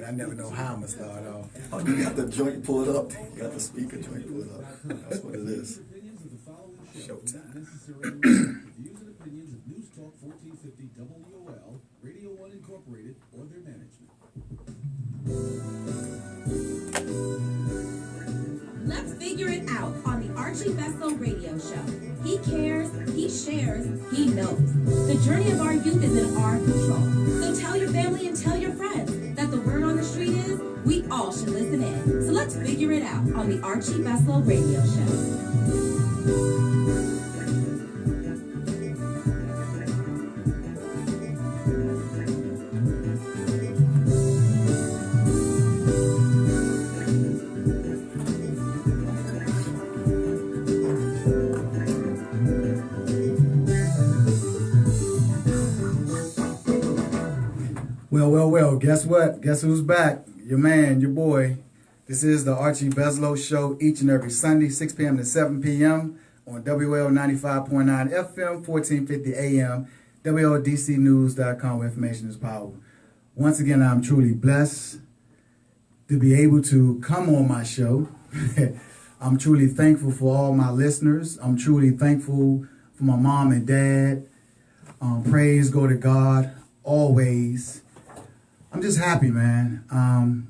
I never know how I'm going to start off. Oh, you got the joint pulled up. You got the speaker joint pulled up. That's what it is. Showtime. Views and opinions of News Talk 1450 WOL, Radio 1 Incorporated, or their management. Let's figure it out on the Archie Beslow radio show. He cares, he shares, he knows. The journey of our youth is in our control. So tell your family and tell your friends that the word on the street is we all should listen in. So let's figure it out on the Archie Beslow radio show. Well, guess what? Guess who's back? Your man, your boy. This is the Archie Beslow Show each and every Sunday, 6 p.m. to 7 p.m. on WL 95.9 FM, 1450 AM, WLDCnews.com, where information is power. Once again, I'm truly blessed to be able to come on my show. I'm truly thankful for all my listeners. I'm truly thankful for my mom and dad. Praise go to God always. I'm just happy, man.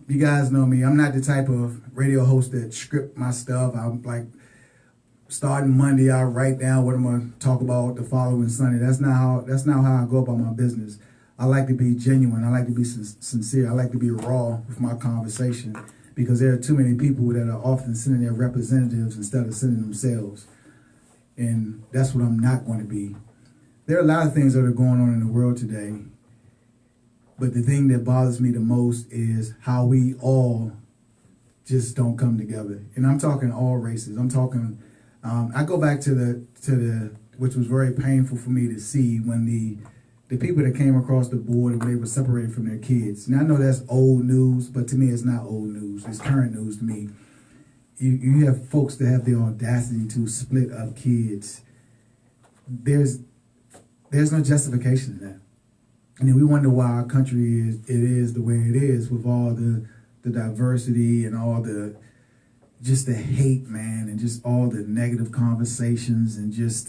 You guys know me. I'm not the type of radio host that script my stuff. I'm like, starting Monday, I write down what I'm going to talk about the following Sunday. That's not how I go about my business. I like to be genuine. I like to be sincere. I like to be raw with my conversation because there are too many people that are often sending their representatives instead of sending themselves. And that's what I'm not going to be. There are a lot of things that are going on in the world today. But the thing that bothers me the most is how we all just don't come together. And I'm talking all races. I'm talking, I go back to the, which was very painful for me to see when the people that came across the border, when they were separated from their kids. Now I know that's old news, but to me it's not old news. It's current news to me. You have folks that have the audacity to split up kids. There's no justification in that. And then we wonder why our country is the way it is with all the diversity and all just the hate, man, and just all the negative conversations and just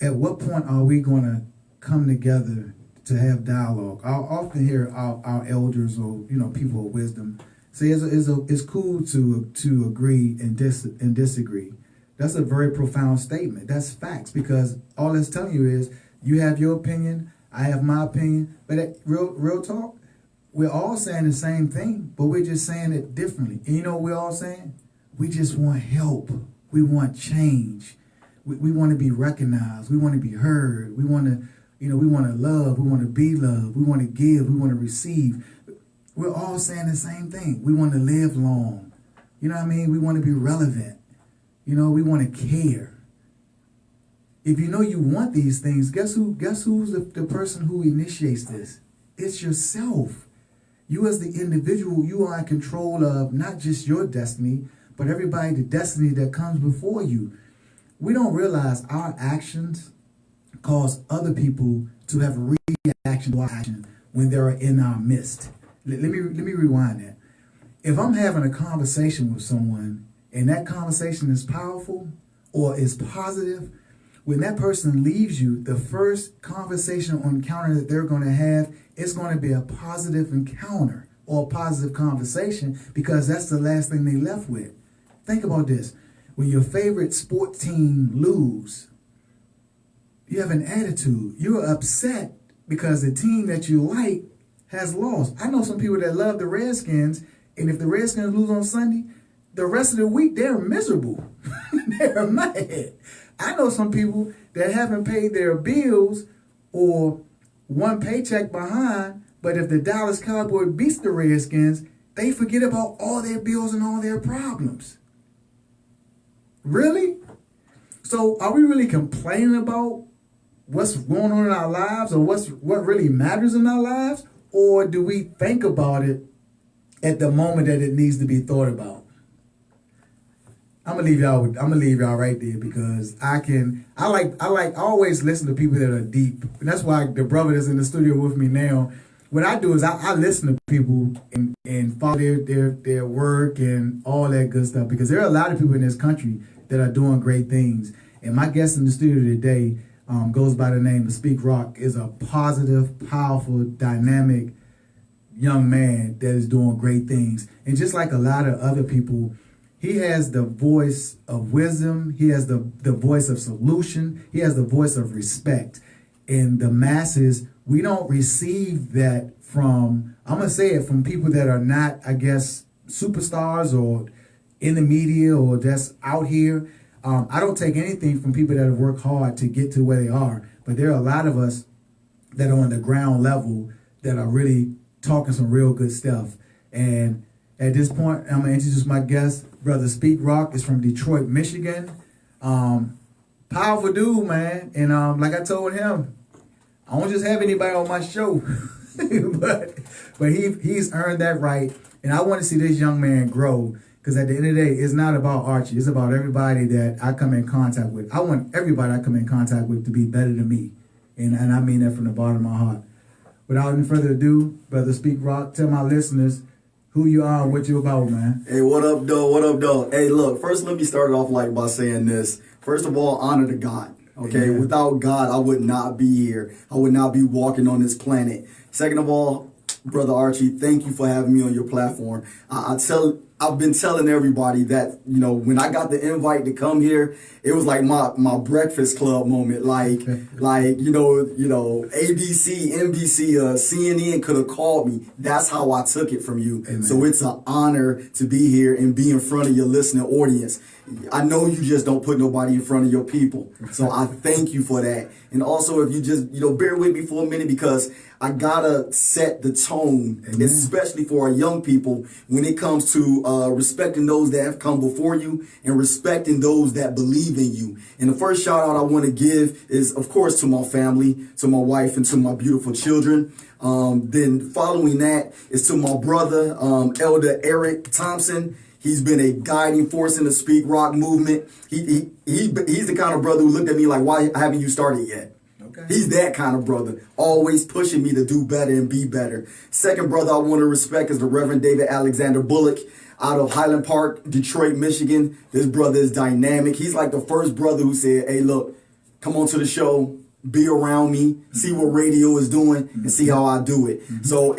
at what point are we going to come together to have dialogue? I often hear our elders or people of wisdom say it's cool to agree and disagree. That's a very profound statement. That's facts because all it's telling you is you have your opinion. I have my opinion, but real talk, we're all saying the same thing, but we're just saying it differently. And you know what we're all saying? We just want help. We want change. We want to be recognized. We want to be heard. We want to, we want to love. We want to be loved. We want to give. We want to receive. We're all saying the same thing. We want to live long. You know what I mean? We want to be relevant. We want to care. If you know you want these things, guess who's the person who initiates this? It's yourself. You as the individual, you are in control of not just your destiny, but everybody, the destiny that comes before you. We don't realize our actions cause other people to have a reaction to our action when they're in our midst. Let me rewind that. If I'm having a conversation with someone and that conversation is powerful or is positive, when that person leaves you, the first conversation or encounter that they're going to have is going to be a positive encounter or a positive conversation because that's the last thing they left with. Think about this. When your favorite sport team lose, you have an attitude. You're upset because the team that you like has lost. I know some people that love the Redskins, and if the Redskins lose on Sunday, the rest of the week they're miserable. They're mad. I know some people that haven't paid their bills or one paycheck behind, but if the Dallas Cowboys beats the Redskins, they forget about all their bills and all their problems. Really? So are we really complaining about what's going on in our lives or what really matters in our lives? Or do we think about it at the moment that it needs to be thought about? I'm gonna leave y'all right there because I always listen to people that are deep, and that's why the brother that's in the studio with me now. What I do is I listen to people and follow their work and all that good stuff because there are a lot of people in this country that are doing great things. And my guest in the studio today goes by the name of Speak Rock, is a positive, powerful, dynamic young man that is doing great things. And just like a lot of other people, he has the voice of wisdom. He has the voice of solution. He has the voice of respect. And the masses, we don't receive that from, I'm going to say it, from people that are not, I guess, superstars or in the media or just out here. I don't take anything from people that have worked hard to get to where they are. But there are a lot of us that are on the ground level that are really talking some real good stuff. And at this point, I'm going to introduce my guest. Brother Speak Rock is from Detroit, Michigan. Powerful dude, man. And like I told him, I don't just have anybody on my show. but he's earned that right. And I want to see this young man grow. Because at the end of the day, it's not about Archie. It's about everybody that I come in contact with. I want everybody I come in contact with to be better than me. And I mean that from the bottom of my heart. Without any further ado, Brother Speak Rock, tell my listeners who you are and what you're about, man. Hey, what up, though? What up, though? Hey, look, first let me start it off by saying this. First of all, honor to God. Okay, Amen. Without God, I would not be here. I would not be walking on this planet. Second of all, Brother Archie, thank you for having me on your platform. I've been telling everybody that, when I got the invite to come here, it was like my Breakfast Club moment. ABC, NBC, CNN could have called me. That's how I took it from you. Amen. So it's an honor to be here and be in front of your listening audience. I know you just don't put nobody in front of your people. So I thank you for that. And also, if you just, bear with me for a minute because I gotta set the tone, Amen. Especially for our young people when it comes to respecting those that have come before you and respecting those that believe in you. And the first shout out I want to give is, of course, to my family, to my wife, and to my beautiful children. Then following that is to my brother, Elder Eric Thompson. He's been a guiding force in the Speak Rock movement. He's the kind of brother who looked at me like, why haven't you started yet? Okay. He's that kind of brother, always pushing me to do better and be better. Second brother I want to respect is the Reverend David Alexander Bullock out of Highland Park, Detroit, Michigan. This brother is dynamic. He's like the first brother who said, hey, look, come on to the show. Be around me, see what radio is doing, and see how I do it. So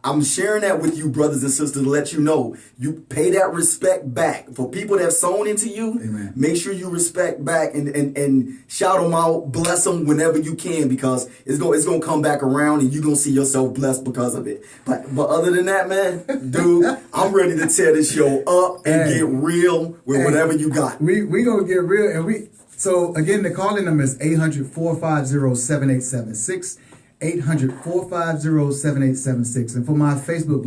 I'm sharing that with you, brothers and sisters, to let you know you pay that respect back. For people that have sown into you, Amen. Make sure you respect back and shout them out, bless them whenever you can, because it's gonna come back around and you're gonna see yourself blessed because of it. But other than that, man, dude, I'm ready to tear this show up and get real with whatever you got. We gonna get real, and So, again, the calling number is 800-450-7876, 800-450-7876. And for my Facebook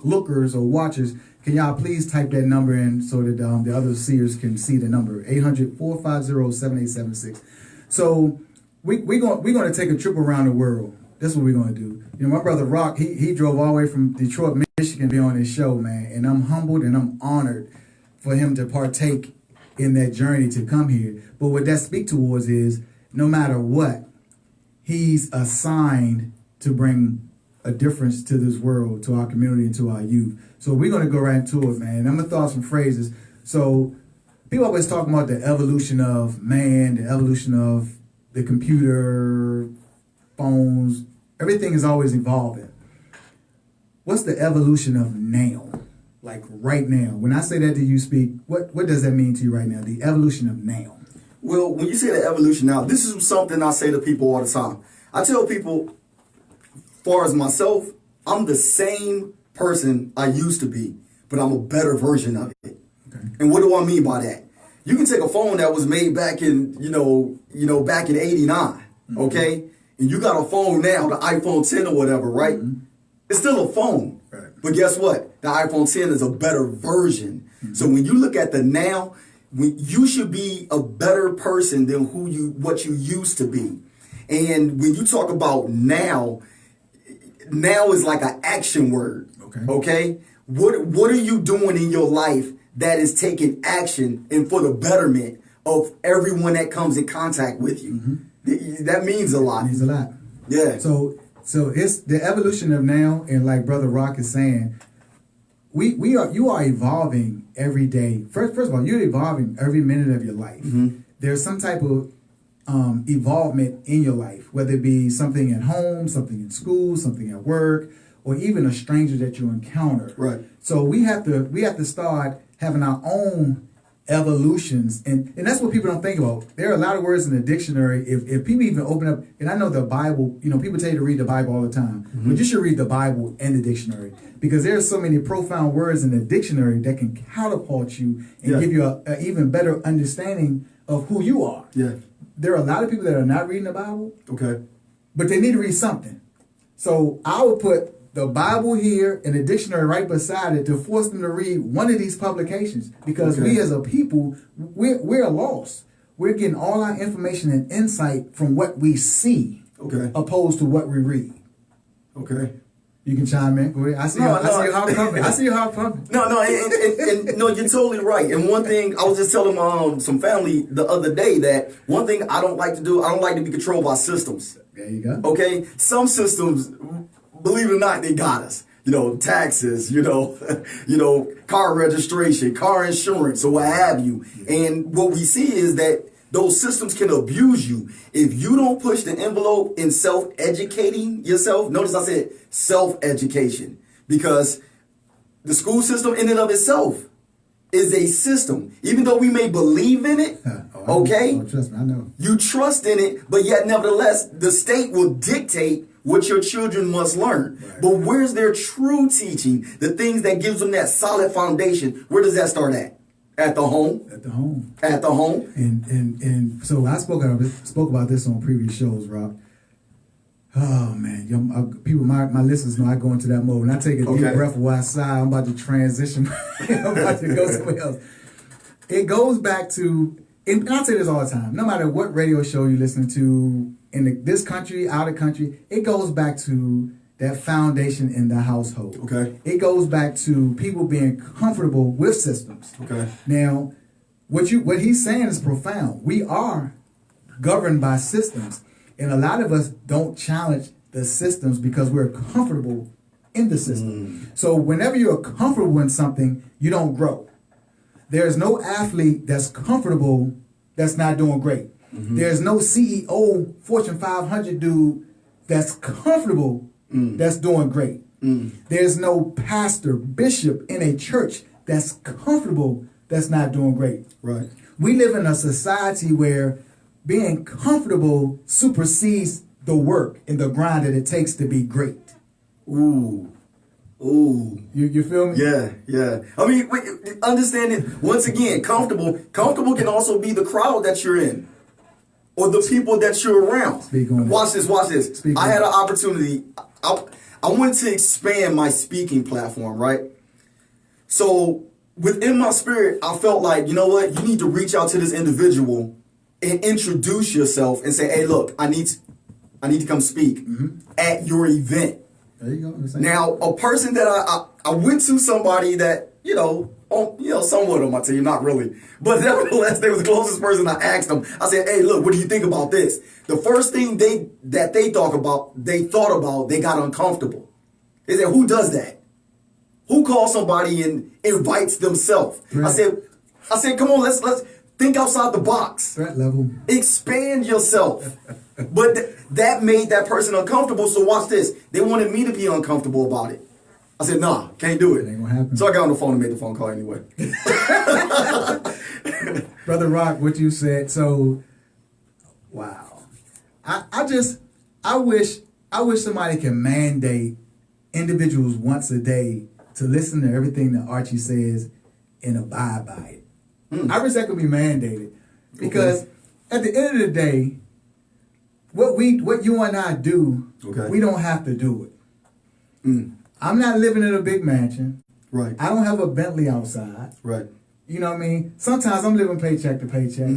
lookers or watchers, can y'all please type that number in so that the other seers can see the number, 800-450-7876. So, we're going to take a trip around the world. That's what we're going to do. My brother Rock, he drove all the way from Detroit, Michigan to be on this show, man. And I'm humbled and I'm honored for him to partake in that journey to come here. But what that speaks towards is no matter what, he's assigned to bring a difference to this world, to our community, and to our youth. So we're going to go right into it, man. I'm going to throw out some phrases. So people always talk about the evolution of man, the evolution of the computer, phones. Everything is always evolving. What's the evolution of now? Like right now, when I say that to you, Speak, what does that mean to you right now? The evolution of now. Well, when you say the evolution now, this is something I say to people all the time. I tell people, as far as myself, I'm the same person I used to be, but I'm a better version of it. Okay. And what do I mean by that? You can take a phone that was made back in, back in '89, okay? And you got a phone now, the iPhone 10 or whatever, right? Mm-hmm. It's still a phone. Right. But guess what? The iPhone 10 is a better version. Mm-hmm. So when you look at the now, you should be a better person than what you used to be. And when you talk about now is like an action word. Okay? What are you doing in your life that is taking action and for the betterment of everyone that comes in contact with you. That means a lot. It means a lot. Yeah. So it's the evolution of now, and like Brother Rock is saying, you are evolving every day. First of all, you're evolving every minute of your life. There's some type of evolvement in your life, whether it be something at home, something in school, something at work, or even a stranger that you encounter. Right. So we have to start having our own evolutions, and that's what people don't think about. There are a lot of words in the dictionary. If people even open up, and I know the Bible, people tell you to read the Bible all the time, but you should read the Bible and the dictionary, because there are so many profound words in the dictionary that can catapult you and give you a even better understanding of who you are. Yeah. There are a lot of people that are not reading the Bible, Okay. but they need to read something. So I would put the Bible here and the dictionary right beside it to force them to read one of these publications, because we as a people, we're lost. We're getting all our information and insight from what we see, opposed to what we read. Okay. You can chime in. Go ahead. I see how I'm coming. I see how I'm coming. No, you're totally right. And one thing, I was just telling some family the other day that one thing I don't like to do, I don't like to be controlled by systems. There you go. Okay? Some systems, believe it or not, they got us. Taxes, car registration, car insurance, or what have you. And what we see is that those systems can abuse you. If you don't push the envelope in self-educating yourself, notice I said self-education, because the school system in and of itself is a system. Even though we may believe in it, trust me, I know. You trust in it, but yet nevertheless, the state will dictate what your children must learn. Right. But where's their true teaching? The things that gives them that solid foundation, where does that start at? At the home. At the home. At the home. And so I spoke about this on previous shows, Rob. Oh man, people, my listeners know I go into that mode. When I take a deep breath while I sigh, I'm about to transition. I'm about to go somewhere else. It goes back to, and I say this all the time, no matter what radio show you listen to, in this country, out of country, it goes back to that foundation in the household. Okay. It goes back to people being comfortable with systems. Okay. Now, what he's saying is profound. We are governed by systems, and a lot of us don't challenge the systems because we're comfortable in the system. So whenever you're comfortable in something, you don't grow. There's no athlete that's comfortable that's not doing great. There's no CEO, Fortune 500 dude that's comfortable that's doing great. There's no pastor, bishop in a church that's comfortable that's not doing great. Right. We live in a society where being comfortable supersedes the work and the grind that it takes to be great. Ooh. You feel me? Yeah. I mean, understand it. Once again, comfortable can also be the crowd that you're in, or the people that you're around. Watch this. I had an opportunity. I wanted to expand my speaking platform, right? So within my spirit, I felt like, you know what? You need to reach out to this individual and introduce yourself and say, hey, look, I need to come speak at your event. There you go. Now, a person that I went to, somebody that, somewhat on my team, not really. But nevertheless, they was the closest person. I asked them, I said, hey, look, what do you think about this? The first thing they thought about, they got uncomfortable. They said, who does that? Who calls somebody and invites themselves? Right. I said, come on, let's think outside the box. Threat level. Expand yourself. But that made that person uncomfortable. So watch this. They wanted me to be uncomfortable about it. I said, nah, can't do it. It ain't gonna happen. So I got on the phone and made the phone call anyway. Brother Rock, what you said. So, wow. I wish somebody can mandate individuals once a day to listen to everything that Archie says and abide by it. I wish that could be mandated, because at the end of the day, what you and I do, we don't have to do it. I'm not living in a big mansion. Right. I don't have a Bentley outside. Right. You know what I mean? Sometimes I'm living paycheck to paycheck.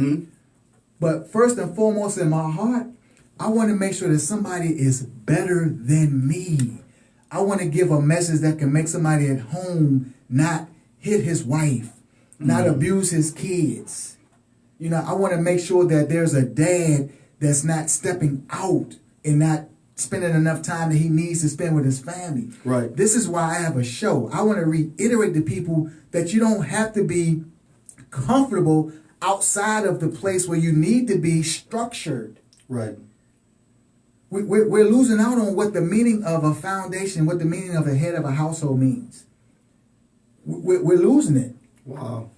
But first and foremost in my heart, I want to make sure that somebody is better than me. I want to give a message that can make somebody at home not hit his wife not abuse his kids. You know, I want to make sure that there's a dad that's not stepping out and not spending enough time that he needs to spend with his family. Right. This is why I have a show. I want to reiterate to people that you don't have to be comfortable outside of the place where you need to be structured. Right. We're losing out on what the meaning of a foundation, what the meaning of a head of a household means. We're losing it. Wow.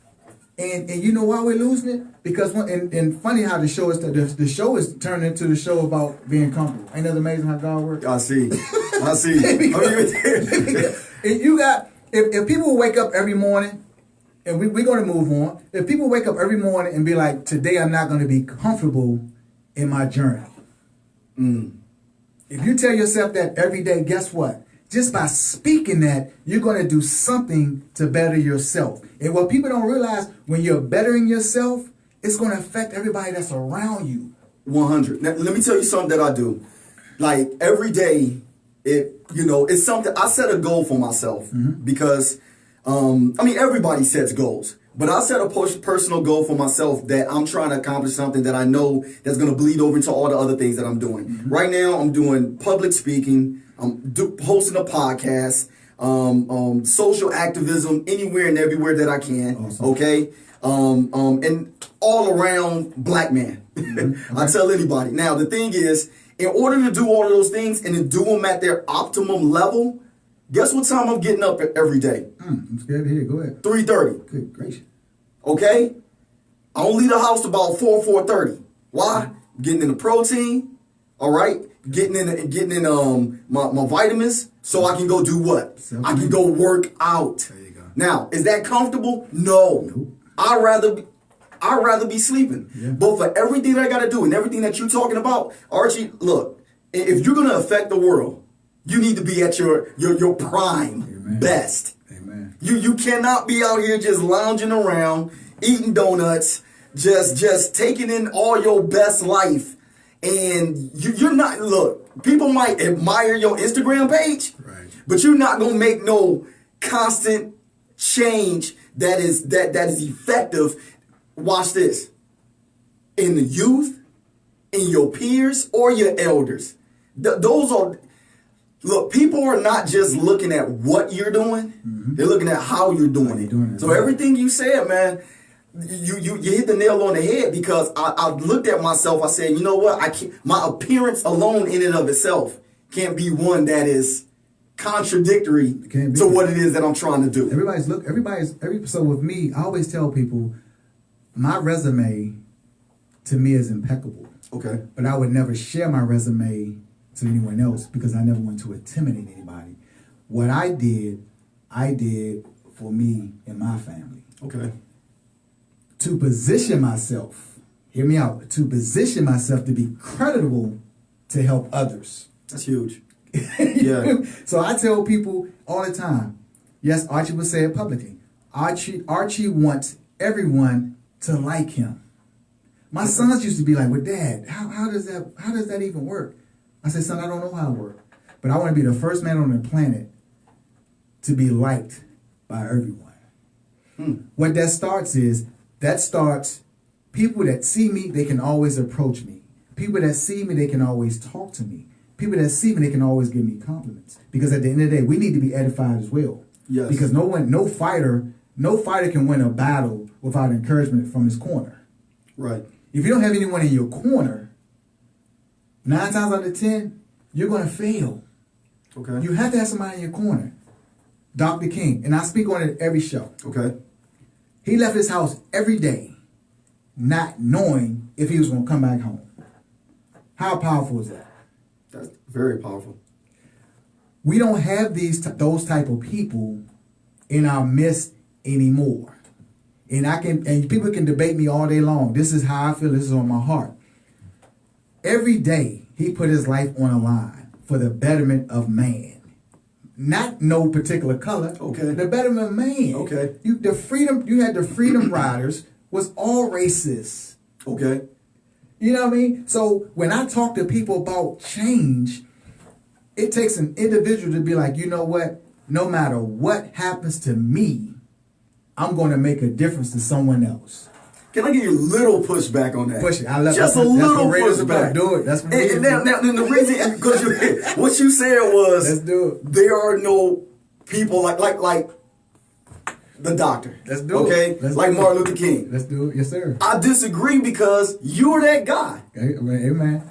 And you know why we're losing it? Because and funny how the show is turned into the show about being comfortable. Ain't that amazing how God works? I see. I see. And you got if people wake up every morning, and we're going to move on. If people wake up every morning and be like, today I'm not going to be comfortable in my journey. If you tell yourself that every day, guess what? Just by speaking that, you're going to do something to better yourself. And what people don't realize, when you're bettering yourself, it's going to affect everybody that's around you. 100. Now, let me tell you something that I do. Like every day, it's something I set a goal for myself because, everybody sets goals. But I set a personal goal for myself that I'm trying to accomplish something that I know that's going to bleed over into all the other things that I'm doing. Right now, I'm doing public speaking. I'm hosting a podcast, social activism anywhere and everywhere that I can. Awesome. Okay. And all around black man. Okay. I tell anybody. Now, the thing is, in order to do all of those things and to do them at their optimum level, guess what time I'm getting up every day? I'm scared to hear. Go ahead. 3:30. Good gracious. Okay? I don't leave the house about 4:30. Why? Getting in the protein, all right? Getting in my vitamins so I can go do what? I can go work out. There you go. Now, is that comfortable? No. Nope. I'd rather be sleeping. Yeah. But for everything that I got to do and everything that you're talking about, Archie, look, if you're going to affect the world, you need to be at your prime. Amen. Best. Amen. You cannot be out here just lounging around, eating donuts, just taking in all your best life. And you're not, look, people might admire your Instagram page, right, but you're not going to make no constant change that is effective. Watch this. In the youth, in your peers, or your elders. Those are, look, people are not just looking at what you're doing. They're looking at how you're doing it. So everything you said, man, you hit the nail on the head, because I looked at myself. I said, you know what? I can't, my appearance alone in and of itself can't be one that is contradictory to what it is that I'm trying to do. So with me, I always tell people, my resume to me is impeccable. Okay. But I would never share my resume to anyone else, because I never want to intimidate anybody. What I did for me and my family. Okay. To position myself, hear me out, to position myself to be creditable to help others. That's huge. Yeah. So I tell people all the time, yes, Archie would say it publicly. Archie wants everyone to like him. My sons used to be like, well, Dad, how does that even work? I said, son, I don't know how it works. But I want to be the first man on the planet to be liked by everyone. What that starts people that see me, they can always approach me. People that see me, they can always talk to me. People that see me, they can always give me compliments. Because at the end of the day, we need to be edified as well. Yes. Because no fighter can win a battle without encouragement from his corner. Right. If you don't have anyone in your corner, 9 times out of 10, you're going to fail. Okay. You have to have somebody in your corner. Dr. King, and I speak on it every show. Okay. He left his house every day not knowing if he was going to come back home. How powerful is that? That's very powerful. We don't have those type of people in our midst anymore. And people can debate me all day long. This is how I feel. This is on my heart. Every day he put his life on a line for the betterment of man. Not no particular color. Okay. The betterment of man. Okay. You had the Freedom Riders was all racists. Okay. You know what I mean? So when I talk to people about change, it takes an individual to be like, you know what? No matter what happens to me, I'm going to make a difference to someone else. Can I give you a little pushback on that? Push it. I love just that. a little That's what Raiders pushback. about. Do it. That's what Raiders now, the reason because what you said was let's do it. There are no people like the doctor. Let's do okay? it. Let's like do Martin it. Luther King. Let's do it. Yes, sir. I disagree because you're that guy. Amen.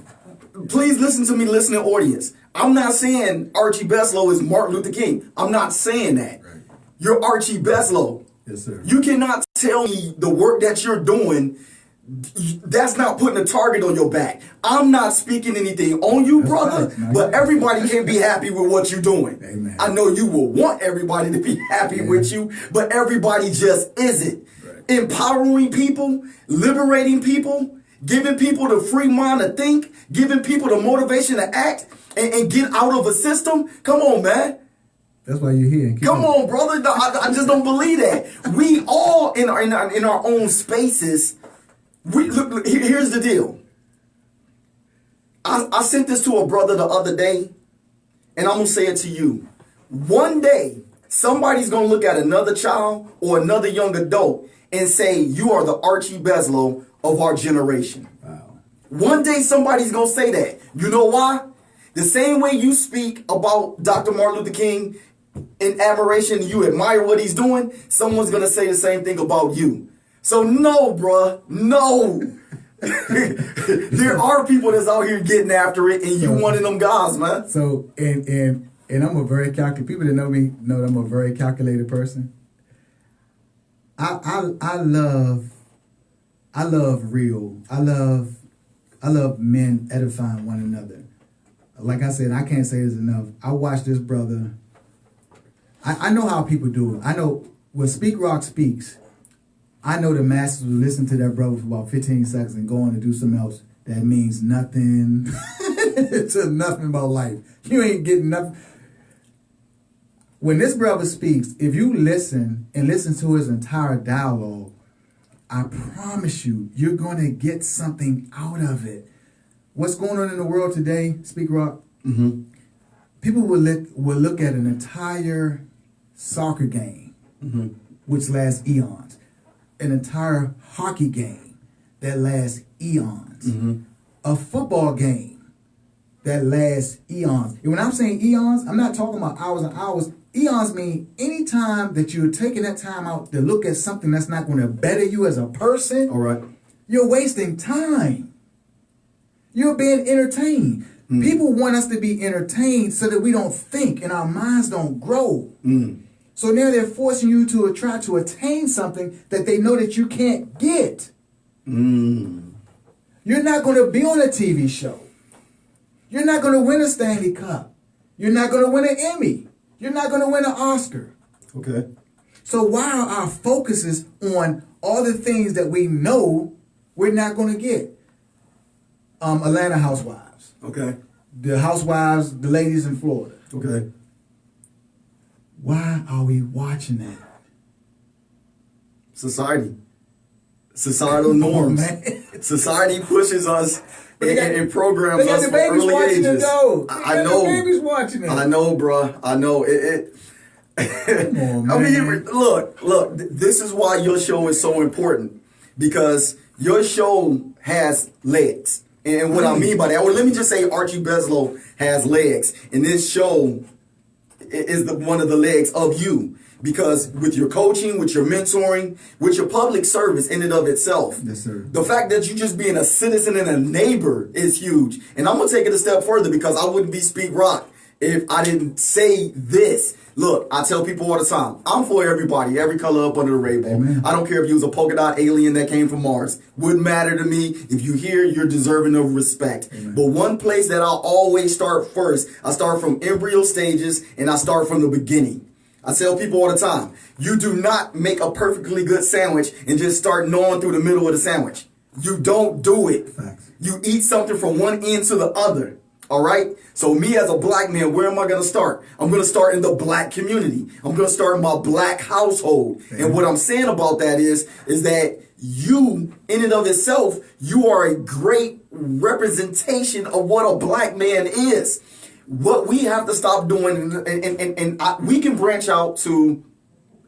Please listen to me, listening audience. I'm not saying Archie Beslow is Martin Luther King. I'm not saying that. Right. You're Archie Beslow. Yes, sir. You cannot tell me the work that you're doing, that's not putting a target on your back. I'm not speaking anything on you, That's brother, right, but everybody can be happy with what you're doing. Amen. I know you will want everybody to be happy with you, but everybody just isn't. Right. Empowering people, liberating people, giving people the free mind to think, giving people the motivation to act and get out of a system. Come on, man. That's why you're here. Come on, brother. No, I just don't believe that. We all in our own spaces. Look, here's the deal. I sent this to a brother the other day, and I'm gonna say it to you. One day, somebody's gonna look at another child or another young adult and say, "You are the Archie Beslow of our generation." Wow. One day, somebody's gonna say that. You know why? The same way you speak about Dr. Martin Luther King in admiration, you admire what he's doing, someone's going to say the same thing about you. So no, bruh, no. There are people that's out here getting after it, and you one of them guys, man. So, and I'm a very people that know me know that I'm a very calculated person. I love real. I love men edifying one another. Like I said, I can't say this enough. I watched this brother. I know how people do it. I know when Speak Rock speaks, I know the masses will listen to that brother for about 15 seconds and go on to do something else that means nothing to nothing about life. You ain't getting nothing. When this brother speaks, if you listen and listen to his entire dialogue, I promise you, you're going to get something out of it. What's going on in the world today, Speak Rock? Mm-hmm. People will look at an entire soccer game, Mm-hmm. which lasts eons, an entire hockey game that lasts eons, Mm-hmm. a football game that lasts eons. And when I'm saying eons, I'm not talking about hours and hours. Eons mean any time that you're taking that time out to look at something that's not going to better you as a person, All right. you're wasting time. You're being entertained. Mm. People want us to be entertained so that we don't think and our minds don't grow. Mm. So now they're forcing you to try to attain something that they know that you can't get. Mm. You're not going to be on a TV show. You're not going to win a Stanley Cup. You're not going to win an Emmy. You're not going to win an Oscar. Okay. So while our focus is on all the things that we know we're not going to get, Atlanta Housewives, Okay. the housewives, the ladies in Florida. Okay. Why are we watching that? Society. Societal norms. Man. Society pushes us and programs They got us the from babies early watching it ages. though. I know. The babies watching it. I know, bruh. I know. Come on, I mean, man. look. This is why your show is so important, because your show has legs. And what I mean by that, well, let me just say Archie Beslow has legs. And this show is one of the legs of you. Because with your coaching, with your mentoring, with your public service in and of itself, Yes, sir. the fact that you just being a citizen and a neighbor is huge. And I'm going to take it a step further, because I wouldn't be Speak Rock if I didn't say this. Look, I tell people all the time, I'm for everybody, every color up under the rainbow. Amen. I don't care if you was a polka dot alien that came from Mars. Wouldn't matter to me. If you here, you're deserving of respect. Amen. But one place that I'll always start first, I start from embryo stages, and I start from the beginning. I tell people all the time, you do not make a perfectly good sandwich and just start gnawing through the middle of the sandwich. You don't do it. Facts. You eat something from one end to the other. All right? So me as a black man, where am I going to start? I'm going to start in the black community. I'm going to start in my black household. Okay. And what I'm saying about that is that you, in and of itself, you are a great representation of what a black man is. What we have to stop doing, and we can branch out to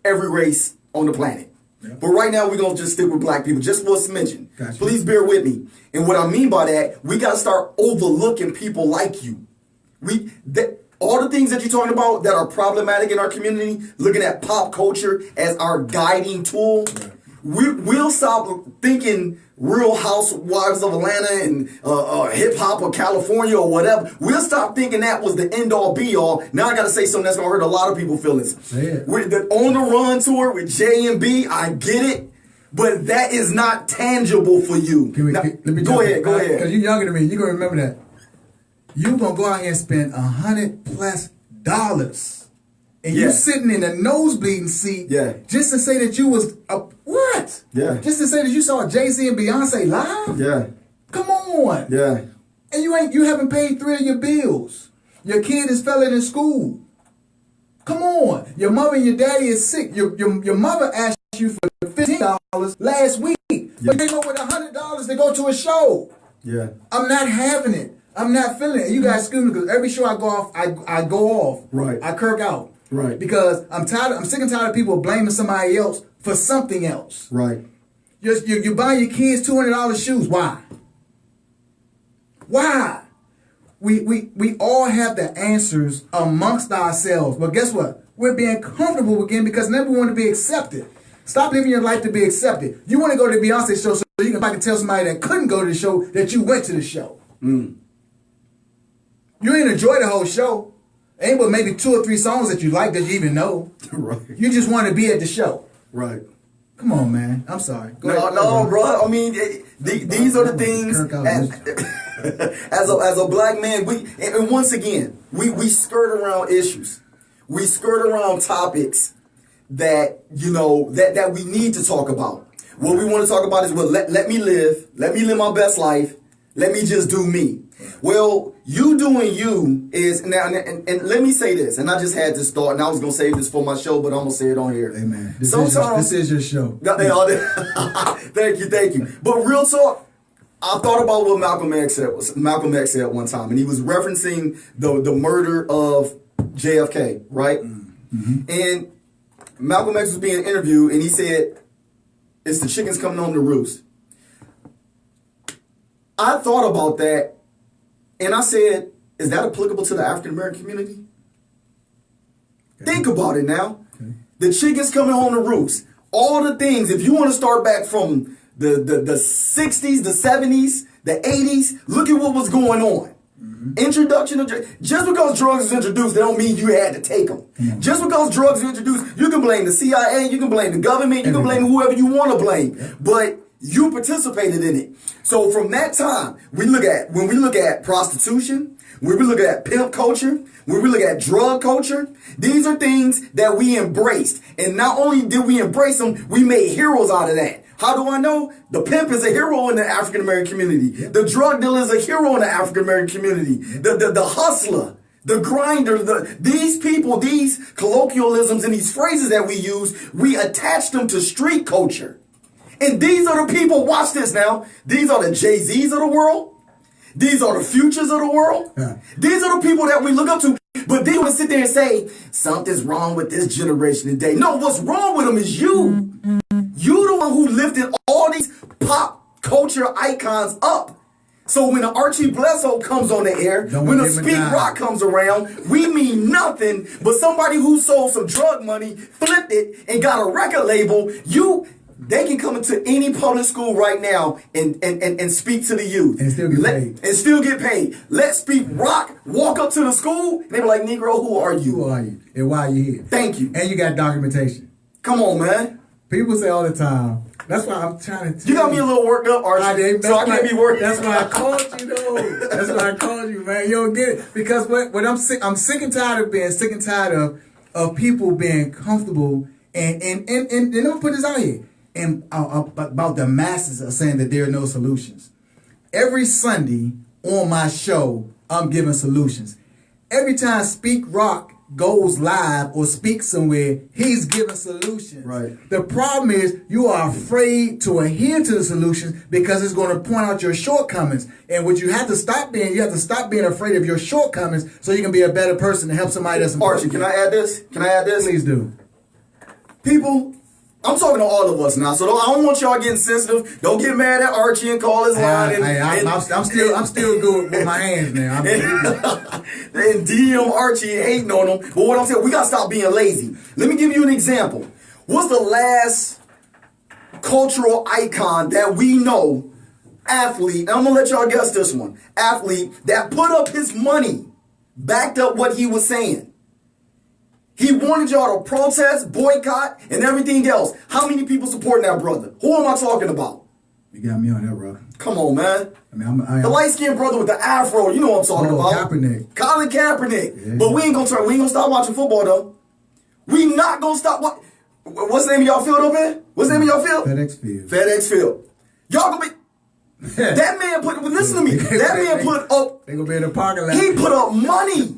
every race on the planet. Yep. But right now, we're going to just stick with black people, just for a smidgen. Gotcha. Please bear with me. And what I mean by that, we got to start overlooking people like you. All the things that you're talking about that are problematic in our community, looking at pop culture as our guiding tool, right. We'll stop thinking Real Housewives of Atlanta and hip hop or California or whatever. We'll stop thinking that was the end all be all. Now I got to say something that's going to hurt a lot of people's feelings. Say it. With the On the Run tour with J and B, I get it, but that is not tangible for you. Let me go ahead. Because you're younger than me, you're going to remember that. You're going to go out here and spend $100+. And you sitting in a nosebleeding seat just to say that you was what? Yeah. Just to say that you saw Jay-Z and Beyonce live? Yeah. Come on. Yeah. And you haven't paid 3 of your bills. Your kid is failing in school. Come on. Your mother and your daddy is sick. Your mother asked you for $15 last week. Yeah. But they go with $100 to go to a show. Yeah. I'm not having it. I'm not feeling it. You guys excuse me because every show I go off, I go off. Right. I kirk out. Right. Because I'm sick and tired of people blaming somebody else for something else. Right. You buy your kids $200 shoes. Why? Why? We all have the answers amongst ourselves. But guess what? We're being comfortable again because never want to be accepted. Stop living your life to be accepted. You want to go to the Beyonce show so you can tell somebody that couldn't go to the show that you went to the show. You didn't enjoy the whole show. Ain't but maybe 2 or 3 songs that you like that you even know. Right. You just want to be at the show. Right. Come on, man. I'm sorry. Go ahead, bro. I mean, these are the things. As a black man, and once again, we skirt around issues. We skirt around topics that that we need to talk about. What we want to talk about is let me live my best life. Let me just do me. Well, you doing you is now, and let me say this, and I just had this thought, and I was gonna save this for my show, but I'm gonna say it on here. Amen. This is your show. Thank you. But real talk, I thought about what Malcolm X said one time, and he was referencing the murder of JFK, right? Mm-hmm. And Malcolm X was being interviewed, and he said, "It's the chickens coming home to roost." I thought about that, and I said, is that applicable to the African American community? Okay. Think about it now. Okay. The chickens coming home to roost. All the things, if you want to start back from the 60s, the 70s, the 80s, look at what was going on. Mm-hmm. Introduction of just because drugs is introduced, that don't mean you had to take them. Mm-hmm. Just because drugs are introduced, you can blame the CIA, you can blame the government, you can blame whoever you want to blame. Yeah. But you participated in it. So from that time, when we look at prostitution, when we look at pimp culture, when we look at drug culture, these are things that we embraced. And not only did we embrace them, we made heroes out of that. How do I know? The pimp is a hero in the African American community. Yep. The drug dealer is a hero in the African American community. The hustler, the grinder, these people, these colloquialisms and these phrases that we use, we attach them to street culture. And these are the people, watch this now, these are the Jay-Z's of the world. These are the Futures of the world. Yeah. These are the people that we look up to. But they want to sit there and say, something's wrong with this generation today. No, what's wrong with them is you. You the one who lifted all these pop culture icons up. So when the Archie Beslow comes on the air, when the Speak Rock comes around, we mean nothing but somebody who sold some drug money, flipped it, and got a record label. They can come into any public school right now and speak to the youth. And still get paid. And still get paid. Let Speak Rock walk up to the school, and they be like, Negro, who are you? Who are you? And why are you here? Thank you. And you got documentation. Come on, man. People say all the time, that's why I'm trying to tell you. got me a little worked up, Archie, so I can't be worked up. That's why I called you, though. That's why I called you, man. You don't get it. Because what I'm sick and tired of being sick and tired of people being comfortable and let me put this out here. And about the masses are saying that there are no solutions. Every Sunday on my show, I'm giving solutions. Every time Speak Rock goes live or speaks somewhere, he's giving solutions. Right. The problem is you are afraid to adhere to the solutions because it's going to point out your shortcomings. And what you have to stop being afraid of your shortcomings so you can be a better person to help somebody that's Archie, can I add this? Please do. People, I'm talking to all of us now, so I don't want y'all getting sensitive. Don't get mad at Archie and call his line. I'm still good with my hands now. And DM Archie and hating on him. But what I'm saying, we gotta stop being lazy. Let me give you an example. What's the last cultural icon that we know, athlete, and I'm gonna let y'all guess this one, athlete that put up his money, backed up what he was saying? He wanted y'all to protest, boycott, and everything else. How many people supporting that brother? Who am I talking about? You got me on that, bro. Come on, man. I mean, the light-skinned brother with the afro, you know what I'm talking about. Kaepernick. Colin Kaepernick. Yeah. But we ain't gonna stop watching football, though. We not gonna stop what's the name of y'all field up there? What's the name of y'all field? FedEx Field. FedEx Field. Y'all gonna be... That man listen to me. That man put up... They gonna be in the parking lot. He put up money.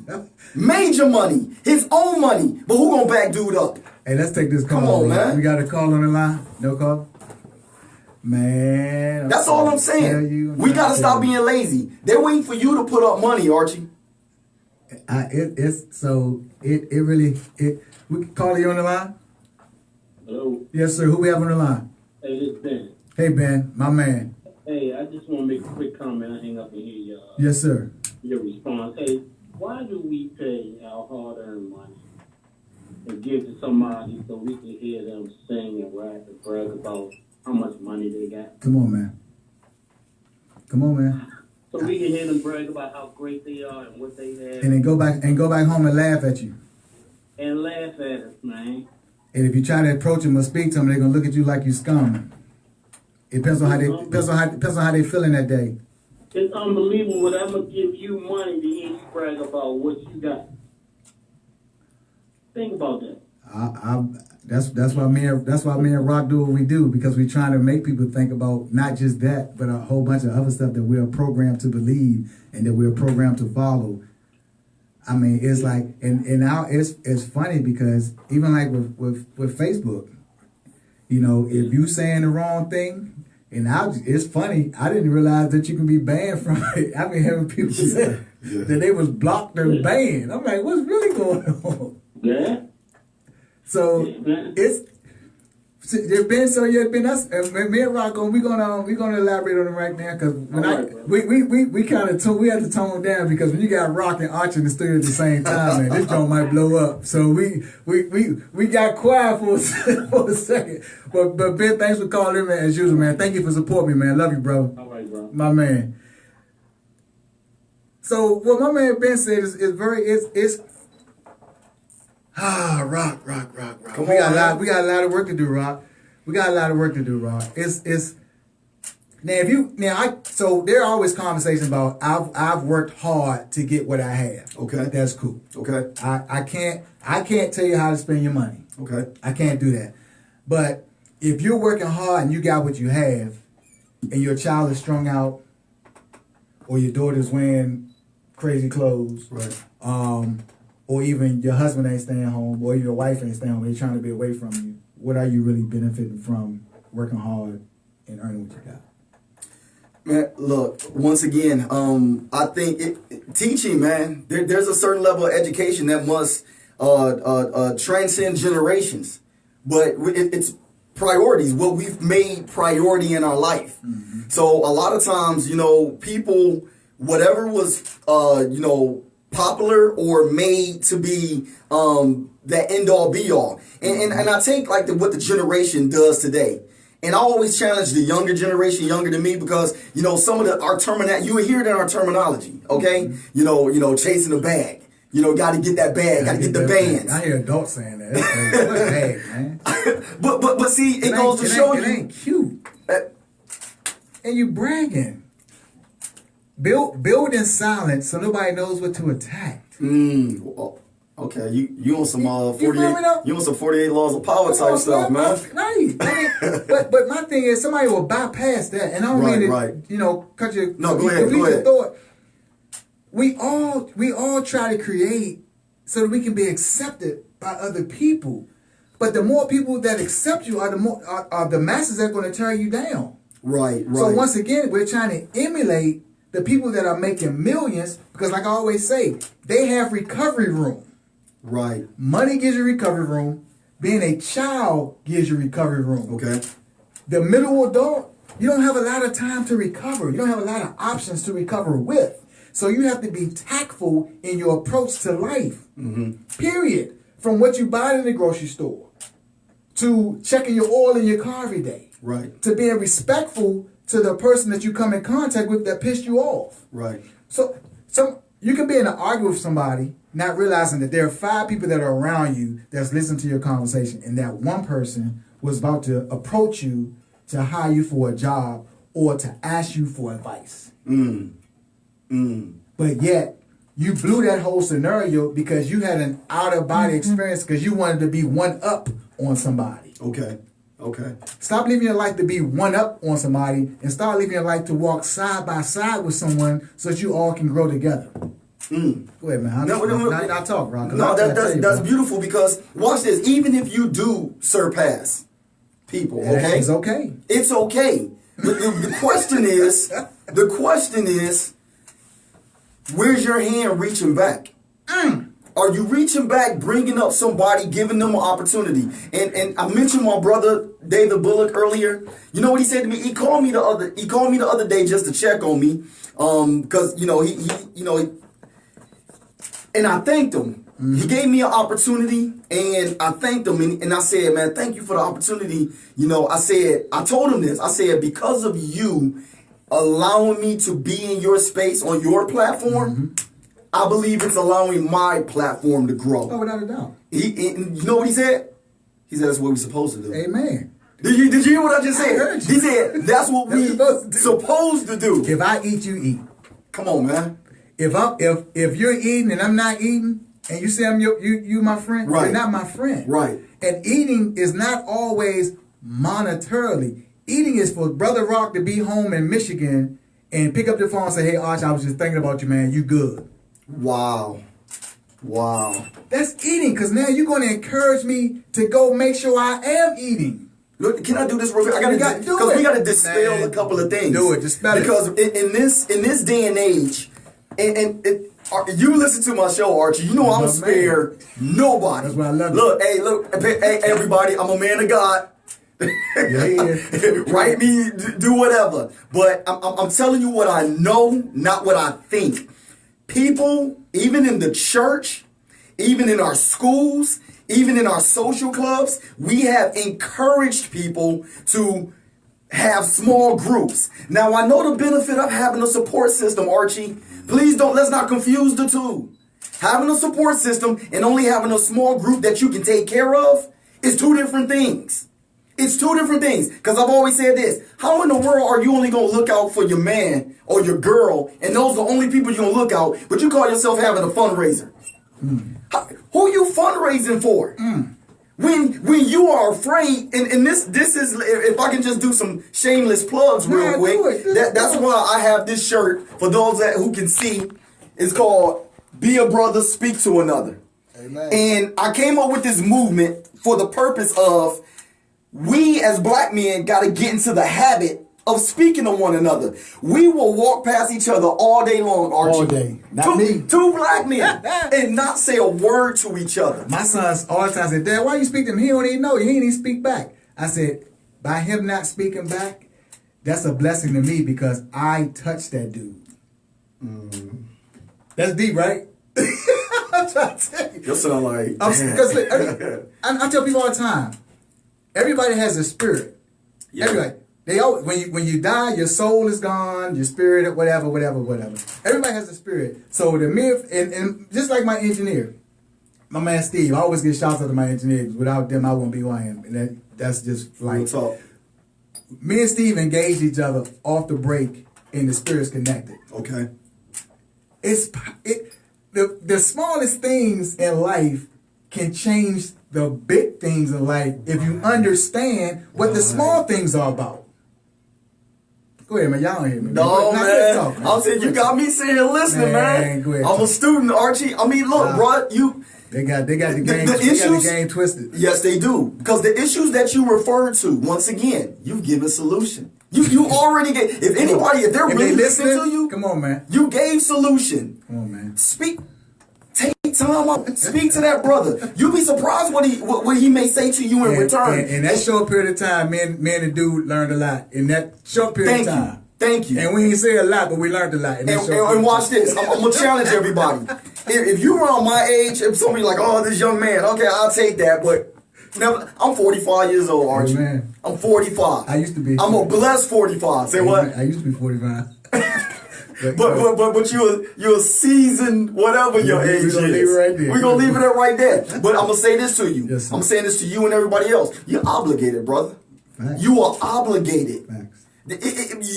Major money. His own money. But who gonna back dude up? Hey, let's take this call. Come on, man. We got a call on the line. No call? Man. That's all I'm saying. We gotta stop being lazy. They're waiting for you to put up money, Archie. We can call you on the line? Hello. Yes, sir. Who we have on the line? Hey, this is Ben. Hey, Ben. My man. Hey, I just want to make a quick comment. I hang up and hear Yes, sir. your response. Hey, why do we pay our hard-earned money and give to somebody so we can hear them sing and rap and brag about how much money they got? Come on, man. Come on, man. So we can hear them brag about how great they are and what they have And then go back home and laugh at you. and laugh at us, man. And if you try to approach them or speak to them, they're gonna look at you like you scum. It depends on how they feeling that day. It's unbelievable when I'm going to give you money to hear you brag about what you got. Think about that. That's why me and Rock do what we do, because we're trying to make people think about not just that, but a whole bunch of other stuff that we are programmed to believe and that we're programmed to follow. I mean, it's like, and now it's funny because even like with Facebook, you know, if you saying the wrong thing, and it's funny, I didn't realize that you can be banned from it. I've been having people say that they was blocked or banned. I'm like, what's really going on? Yeah. So it's been us. Me and Rocco, we're gonna elaborate on it right now, because when we kind of we had to tone down, because when you got Rock and Archie in the studio at the same time, man, this joint might blow up. So we got quiet for a second. But Ben, thanks for calling in, man, as usual, man. Thank you for supporting me, man. Love you, bro. All right, bro. My man. So what my man Ben said is Rock. Come We got on, we got a lot of work to do, Rock. We got a lot of work to do, Rock. So there are always conversations about I've worked hard to get what I have. Okay. That's cool. Okay. I can't tell you how to spend your money. Okay. I can't do that. But if you're working hard and you got what you have, and your child is strung out, or your daughter's wearing crazy clothes, Right. or even your husband ain't staying home, or your wife ain't staying home, they're trying to be away from you, what are you really benefiting from working hard and earning what you got? Man, look, once again, I think teaching, man, there's a certain level of education that must transcend generations. But it's priorities, what we've made priority in our life. Mm-hmm. So a lot of times, you know, people, whatever was, popular or made to be the end all be all. And I take like what the generation does today. And I always challenge the younger generation, younger than me, because, you know, some of our terminology, you will hear it in our terminology, okay? Mm-hmm. You know, chasing the bag. You know, got to get that bag, got to get the bands. I hear adults saying that. What bag, man? but see, it goes to show you. It ain't cute. And you bragging. Build in silence so nobody knows what to attack. Okay, you on some 48? You on some 48 laws of power type stuff, man? Right. but my thing is, somebody will bypass that, and I don't mean to, cut your go ahead. Thought. We all try to create so that we can be accepted by other people, but the more people that accept you are the masses that are going to tear you down. Right. So once again, we're trying to emulate the people that are making millions, because like I always say, they have recovery room. Right. Money gives you recovery room. being a child gives you recovery room. Okay. The middle adult, you don't have a lot of time to recover. You don't have a lot of options to recover with. So you have to be tactful in your approach to life. Period. From what you buy in the grocery store to checking your oil in your car every day. Right. To being respectful to the person that you come in contact with that pissed you off. Right. So you can be in an argument with somebody, not realizing that there are 5 people that are around you that's listening to your conversation, and that one person was about to approach you to hire you for a job or to ask you for advice. But yet, you blew that whole scenario because you had an out-of-body experience because you wanted to be one up on somebody. Okay. Okay. Stop living your life to be one up on somebody and start living your life to walk side by side with someone so that you all can grow together. Go ahead, man. I'll talk, Ron. No, that's beautiful because, watch this, even if you do surpass people, okay? It's okay. It's okay. The question is, where's your hand reaching back? Are you reaching back, bringing up somebody, giving them an opportunity? And I mentioned my brother David Bullock earlier. You know what he said to me? He called me the other day just to check on me, because and I thanked him. He gave me an opportunity, and I thanked him, and I said, man, thank you for the opportunity. I told him this. I said, because of you allowing me to be in your space on your platform, I believe it's allowing my platform to grow. Oh, without a doubt. You know what he said? He said that's what we're supposed to do. Amen. Did you hear what I just said? I heard you. He said that's what we're supposed to do. If I eat, you eat. Come on, man. If you're eating and I'm not eating, and you say you my friend, right. You're not my friend. Right. And eating is not always monetarily. Eating is for Brother Rock to be home in Michigan and pick up the phone and say, hey, Arch, I was just thinking about you, man. You good. Wow. That's eating, because now you're going to encourage me to go make sure I am eating. Look, can I do this real quick? Because we got to dispel a couple of things. Do it. Dispel it. Because in this day and age, and you listen to my show, Archie. You know I don't spare nobody. That's why I love it. Hey, everybody, I'm a man of God. Write me, do whatever. But I'm telling you what I know, not what I think. People, even in the church, even in our schools, even in our social clubs, we have encouraged people to have small groups. Now, I know the benefit of having a support system, Archie. Let's not confuse the two. Having a support system and only having a small group that you can take care of is 2 different things. It's 2 different things. Because I've always said this. How in the world are you only going to look out for your man or your girl, and those are the only people you're going to look out, but you call yourself having a fundraiser? Who are you fundraising for? When you are afraid, and this is, if I can just do some shameless plugs real quick, that's why I have this shirt, for those who can see. It's called Be a Brother, Speak to Another. Amen. And I came up with this movement for the purpose of, we as black men got to get into the habit of speaking to one another. We will walk past each other all day long, Archie. All day. Not me. 2 black men and not say a word to each other. My son's all the time said, Dad, why you speak to him? He don't even know. He ain't even speak back. I said, by him not speaking back, that's a blessing to me because I touched that dude. That's deep, right? I'm trying to tell you. You sound like... I tell people all the time, everybody has a spirit. Yeah. Everybody. They always, when you die, your soul is gone, your spirit, whatever. Everybody has a spirit. So the myth, and just like my engineer, my man Steve, I always get shouts out to my engineers. Without them, I wouldn't be who I am. And that's just like... Me and Steve engaged each other off the break, and the spirits connected. Okay. The smallest things in life can change the big things in life if you understand what the small things are about. Go ahead, man. Y'all don't hear me. No, man. I'm saying you got me sitting here listening, man. Go ahead. I'm a student, Archie. I mean, look, bro, They got the game. They got the game twisted. Yes, they do. Because the issues that you referred to, once again, you've given a solution. You already gave. If they really listening to you, come on, man. You gave solution. Come on, man. Take time out. Speak to that brother. You'll be surprised what he may say to you in return. In that short period of time, me and the dude learned a lot. In that short period of time. Thank you. And we ain't say a lot, but we learned a lot. And watch this. I'm going to challenge everybody. If you're around my age, if somebody like, oh, this young man, okay, I'll take that. But I'm 45 years old, Archie. Amen. I'm 45. I used to be. I'm a blessed 45. Say what? I used to be 45. But you're a seasoned whatever your age is. We're going to leave it right there. But I'm going to say this to you. Yes, I'm saying this to you and everybody else. You're obligated, brother. Facts. You are obligated. Facts.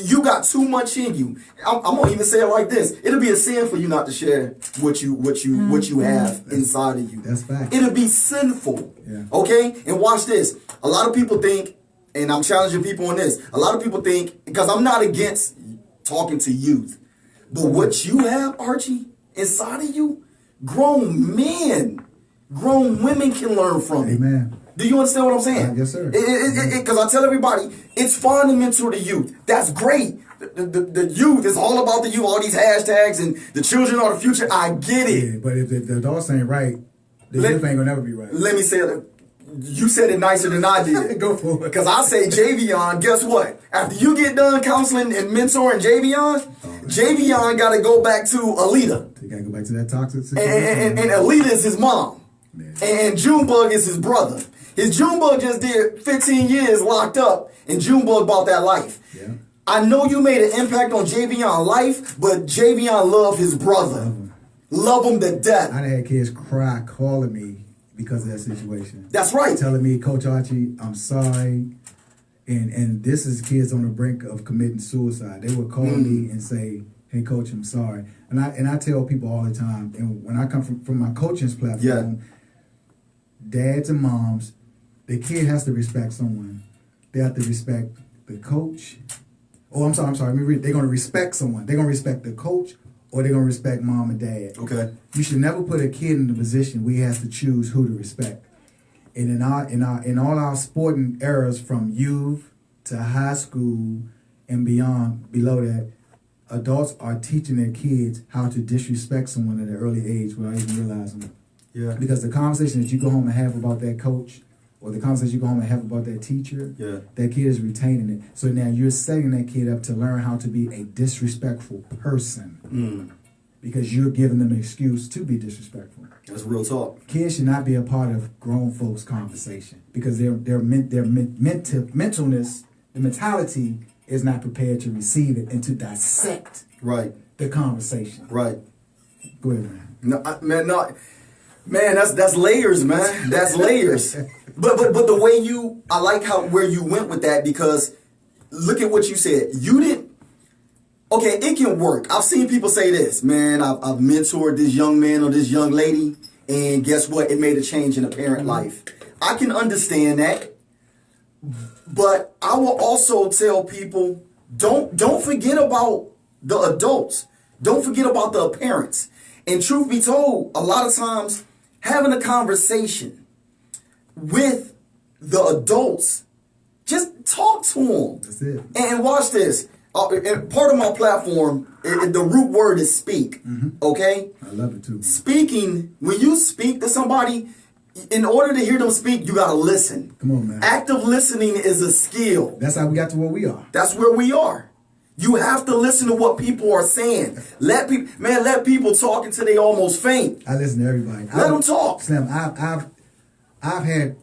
You got too much in you. I'm gonna even say it like this: it'll be a sin for you not to share what you have inside of you. That's fact. It'll be sinful. Yeah. Okay. And watch this. A lot of people think, and I'm challenging people on this. A lot of people think, because I'm not against talking to youth, but what you have, Archie, inside of you, grown men, grown women can learn from it. Amen. Do you understand what I'm saying? Yes, sir. Because I tell everybody, it's fine to mentor the youth. That's great. The youth is all about the youth, all these hashtags, and the children are the future. I get it. Yeah, but if the adults ain't right, the youth ain't gonna never be right. Let me say it. You said it nicer than I did. Go for it. Because I say Javion, guess what? After you get done counseling and mentoring Javion got to go back to Alita. You gotta go back to that toxic situation. And Alita is his mom. Man. And Junebug is his brother. His Junebug just did 15 years locked up, and Junebug bought that life. Yeah. I know you made an impact on Javion's life, but Javion loved his brother. Love him to death. I done had kids cry calling me because of that situation. That's right. Telling me, Coach Archie, I'm sorry. And this is kids on the brink of committing suicide. They would call me and say, hey, Coach, I'm sorry. And I tell people all the time, and when I come from my coaching's platform, dads and moms, the kid has to respect someone. They have to respect the coach. Oh, I'm sorry. Let me read. They're going to respect someone. They're going to respect the coach, or they're going to respect mom and dad. Okay. You should never put a kid in the position where he has to choose who to respect. And in all our sporting eras, from youth to high school and beyond, below that, adults are teaching their kids how to disrespect someone at an early age without even realizing it. Yeah. Because the conversation that you go home and have about that coach, or the conversation you go home and have about that teacher, that kid is retaining it. So now you're setting that kid up to learn how to be a disrespectful person. Because you're giving them an excuse to be disrespectful. That's real talk. Kids should not be a part of grown folks' conversation because their mentalness, the mentality is not prepared to receive it and to dissect the conversation. Right. Go ahead, man. Man, that's layers, man. That's layers. But the way I like where you went with that, because look at what you said. You didn't. Okay, it can work. I've seen people say this, man. I've mentored this young man or this young lady, and guess what? It made a change in a parent life. I can understand that, but I will also tell people, don't forget about the adults. Don't forget about the parents. And truth be told, a lot of times having a conversation with the adults, just talk to them. That's it. And watch this. And part of my platform, the root word is speak. Okay? I love it too. Speaking, when you speak to somebody, in order to hear them speak, you got to listen. Come on, man. Active listening is a skill. That's how we got to where we are. That's where we are. You have to listen to what people are saying. Let people talk until they almost faint. I listen to everybody. Let them talk. Slim, I've had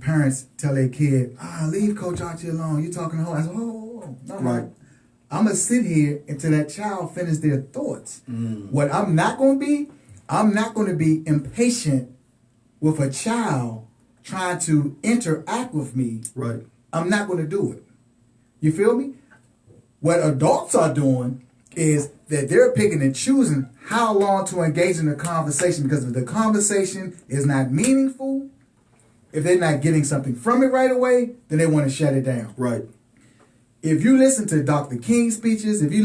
parents tell their kid, leave Coach Archie alone. You talking to her. I said, no. Right. I'm going to sit here until that child finishes their thoughts. What I'm not going to be impatient with a child trying to interact with me. Right. I'm not going to do it. You feel me? What adults are doing is that they're picking and choosing how long to engage in the conversation, because if the conversation is not meaningful, if they're not getting something from it right away, then they want to shut it down. Right. If you listen to Dr. King's speeches, if you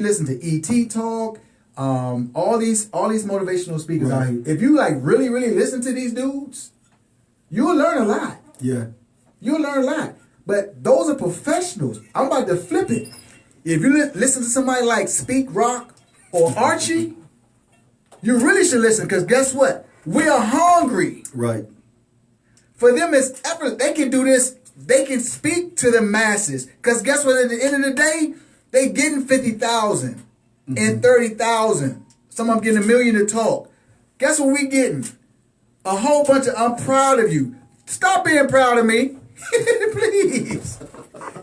listen to E.T. talk, all these motivational speakers out here, if you really listen to these dudes, you'll learn a lot. Yeah. You'll learn a lot. But those are professionals. I'm about to flip it. If you listen to somebody like Speak Rock or Archie, You really should listen, because guess what? We are hungry. Right. For them, it's effort. They can do this. They can speak to the masses. Because guess what? At the end of the day, they getting 50,000 and 30,000. Some of them getting 1 million to talk. Guess what we getting? A whole bunch of I'm proud of you. Stop being proud of me. Please.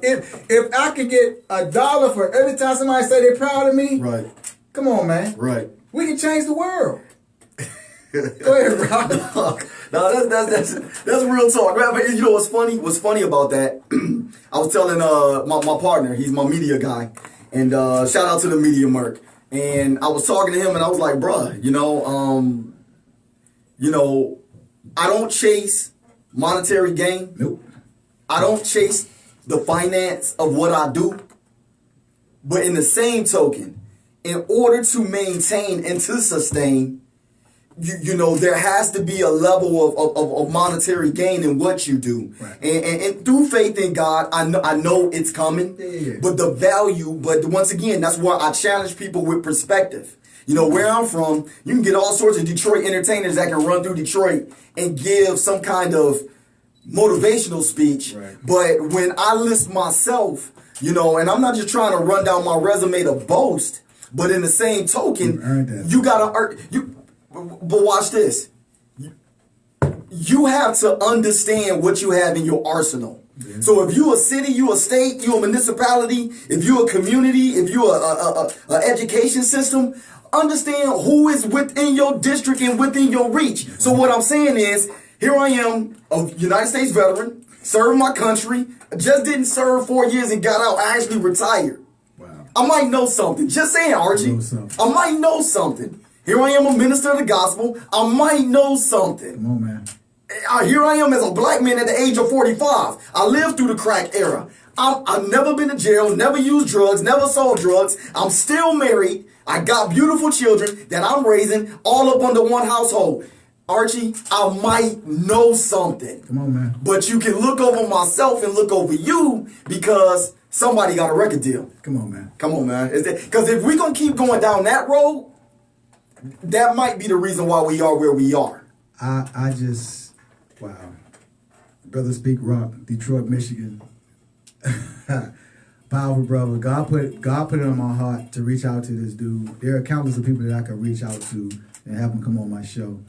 If I could get $1 for every time somebody say they're proud of me, Right. come on, man. Right. We can change the world. Go ahead, Rob. No, that's real talk. You know what's funny? What's funny about that? I was telling my partner, he's my media guy, and shout out to the media Merc. And I was talking to him, and I was like, bruh, I don't chase monetary gain. Nope. I don't chase the finance of what I do. But in the same token, in order to maintain and to sustain, there has to be a level of monetary gain in what you do. Right. And through faith in God, I know it's coming. Yeah. But the value, once again, that's why I challenge people with perspective. Where I'm from, you can get all sorts of Detroit entertainers that can run through Detroit and give some kind of motivational speech. Right. But when I list myself, and I'm not just trying to run down my resume to boast, but in the same token, you gotta earn. But watch this. You have to understand what you have in your arsenal. Yeah. So if you a city, you a state, you a municipality, if you a community, if you a education system, understand who is within your district and within your reach. So what I'm saying is, here I am, a United States veteran, served my country, just didn't serve 4 years and got out. I actually retired. Wow. I might know something. Just saying, Archie. I might know something. Here I am, a minister of the gospel. I might know something. Come on, man. Here I am as a black man at the age of 45. I lived through the crack era. I've never been to jail, never used drugs, never sold drugs. I'm still married. I got beautiful children that I'm raising all up under one household. Archie, I might know something. Come on, man. But you can look over myself and look over you because somebody got a record deal. Come on, man. Come on, man. Because if we're going to keep going down that road, that might be the reason why we are where we are. I just, wow. Brother Speak Rock, Detroit, Michigan. Powerful brother. God put it on my heart to reach out to this dude. There are countless of people that I could reach out to and have them come on my show.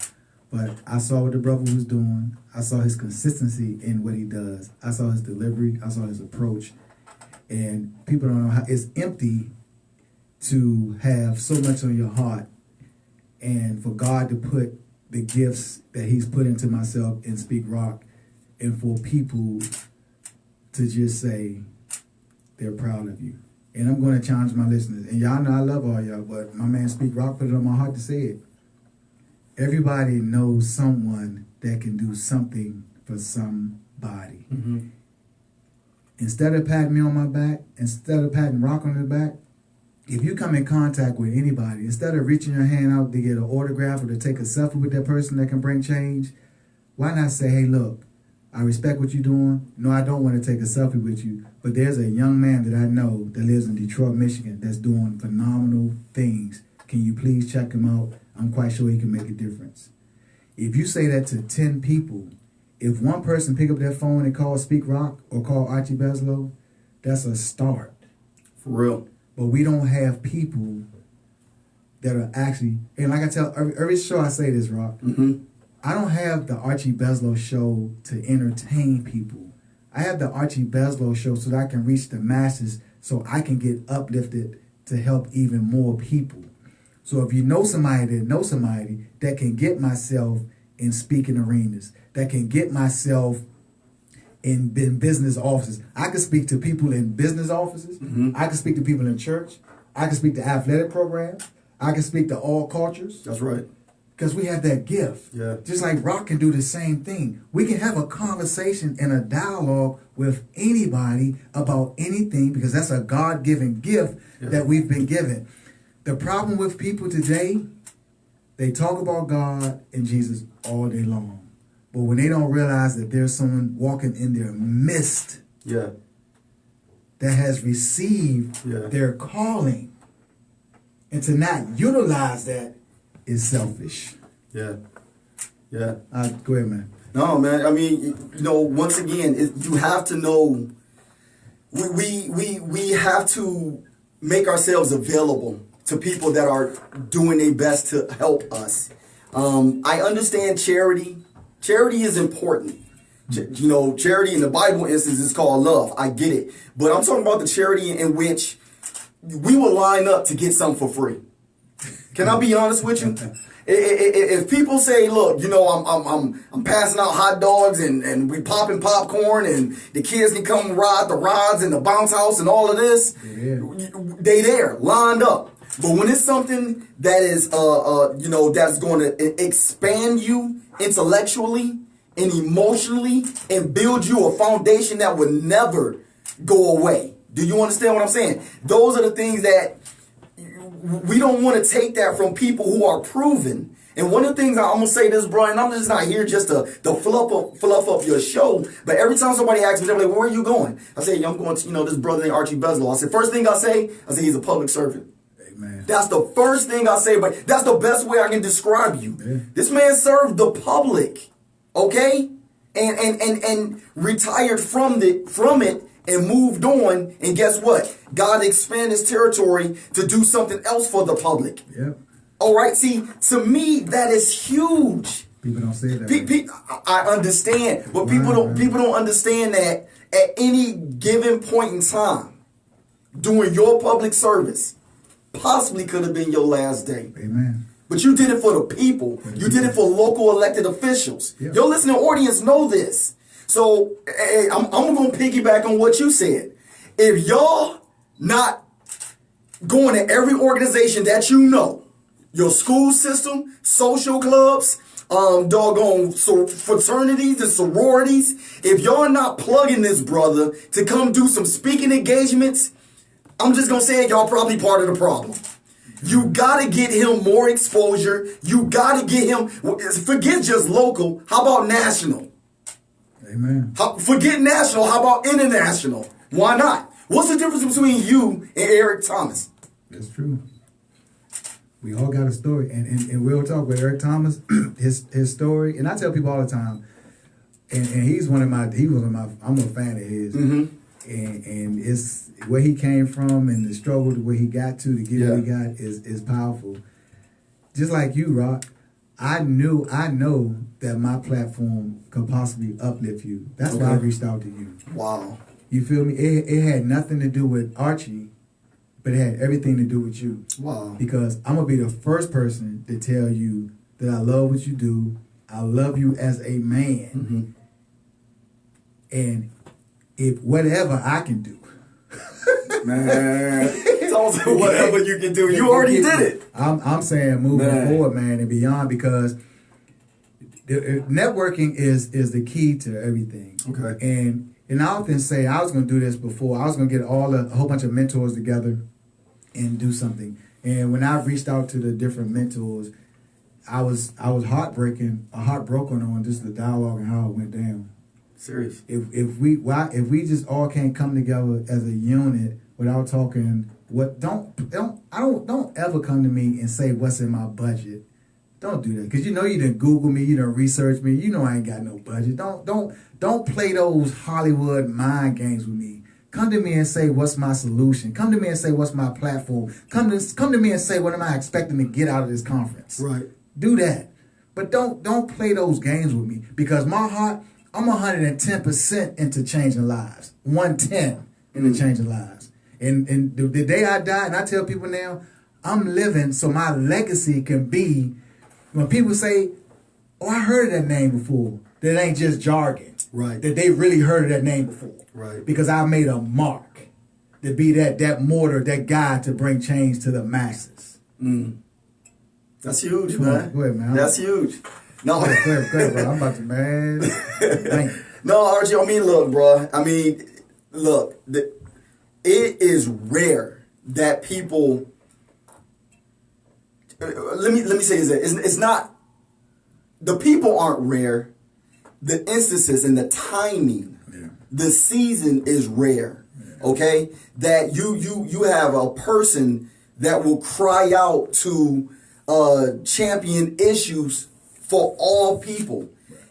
But I saw what the brother was doing. I saw his consistency in what he does. I saw his delivery. I saw his approach. And people don't know how it's empty to have so much on your heart and for God to put the gifts that he's put into myself in Speak Rock and for people to just say they're proud of you. And I'm going to challenge my listeners. And y'all know I love all y'all, but my man Speak Rock put it on my heart to say it. Everybody knows someone that can do something for somebody. Mm-hmm. Instead of patting me on my back, instead of patting Rock on the back, if you come in contact with anybody, instead of reaching your hand out to get an autograph or to take a selfie with that person that can bring change, why not say, hey, look, I respect what you're doing. No, I don't want to take a selfie with you, but there's a young man that I know that lives in Detroit, Michigan that's doing phenomenal things. Can you please check him out? I'm quite sure he can make a difference. If you say that to 10 people, if one person pick up their phone and call Speak Rock or call Archie Beslow, that's a start. For real. But we don't have people that are actually, and like I tell every show I say this, Rock, I don't have the Archie Beslow show to entertain people. I have the Archie Beslow show so that I can reach the masses so I can get uplifted to help even more people. So if you know somebody that can get myself in speaking arenas, that can get myself in business offices. I can speak to people in business offices. Mm-hmm. I can speak to people in church. I can speak to athletic programs. I can speak to all cultures. That's right. Because we have that gift. Yeah. Just like Rock can do the same thing. We can have a conversation and a dialogue with anybody about anything because that's a God-given gift that we've been given. The problem with people today, they talk about God and Jesus all day long. But when they don't realize that there's someone walking in their midst that has received their calling and to not utilize that, is selfish. Yeah. Yeah. Go ahead, man. No, man. I mean, once again, you have to know. We have to make ourselves available to people that are doing their best to help us. I understand charity. Charity is important. Charity in the Bible instance is called love. I get it. But I'm talking about the charity in which we will line up to get something for free. Can I be honest with you? If people say, look, I'm passing out hot dogs and we popping popcorn and the kids can come ride the rides and the bounce house and all of this, they there, lined up. But when it's something that is, that's going to expand you intellectually and emotionally and build you a foundation that would never go away. Do you understand what I'm saying? Those are the things that we don't want to take that from people who are proven. And one of the things I'm going to say this, bro, and I'm just not here just to fluff up your show, but every time somebody asks me, they're like, where are you going? I say, I'm going to, this brother named Archie Beslow. I said, first thing I say he's a public servant. Amen. That's the first thing I say, but that's the best way I can describe you. Yeah. This man served the public, okay? And retired from it and moved on. And guess what? God expanded his territory to do something else for the public. Yep. All right. See, to me, that is huge. People don't say that. I understand, but people don't understand that at any given point in time, doing your public service possibly could have been your last day. Amen. But you did it for the people. You did it for local elected officials. Yeah. Your listening audience know this. So I'm going to piggyback on what you said. If y'all not going to every organization that you know, your school system, social clubs, doggone fraternities and sororities, if y'all not plugging this brother to come do some speaking engagements, I'm just going to say y'all probably part of the problem. You got to get him more exposure. You got to get him, forget just local, how about national? Amen. Forget national, how about international? Why not? What's the difference between you and Eric Thomas? That's true. We all got a story, and we'll talk with Eric Thomas, his story. And I tell people all the time, and I'm a fan of his. Mm-hmm. And it's where he came from and the struggle to where he got to get where he got is powerful. Just like you, Rock, I know that my platform could possibly uplift you. That's why I reached out to you. Wow. You feel me? It had nothing to do with Archie, but it had everything to do with you. Wow. Because I'm going to be the first person to tell you that I love what you do. I love you as a man. Mm-hmm. And if whatever I can do. Man. Whatever you can do. You already did it. I'm saying moving forward, man, and beyond, because networking is the key to everything. Okay. And I often say, I was going to do this before. I was going to get a whole bunch of mentors together and do something. And when I reached out to the different mentors, I was heartbroken on just the dialogue and how it went down. Serious. If we just all can't come together as a unit without talking, don't ever come to me and say what's in my budget. Don't do that, because you done Google me, you done research me, I ain't got no budget. Don't play those Hollywood mind games with me. Come to me and say what's my solution. Come to me and say what's my platform. Come to me and say what am I expecting to get out of this conference. Right. Do that, but don't play those games with me, because my heart. I'm 110% into changing lives. 110 into changing lives. And the day I die, and I tell people now, I'm living so my legacy can be, when people say, oh, I heard of that name before, that ain't just jargon. Right. That they really heard of that name before. Right. Because I made a mark to be that mortar, that guy to bring change to the masses. Mm. That's huge, man. Go ahead, man. That's huge. No, go ahead, bro. I'm about to, man. No, Archie, look, bro. It is rare that people. Let me say this. It's not. The people aren't rare. The instances and the timing, the season is rare. Yeah. Okay, that you have a person that will cry out to champion issues for all people.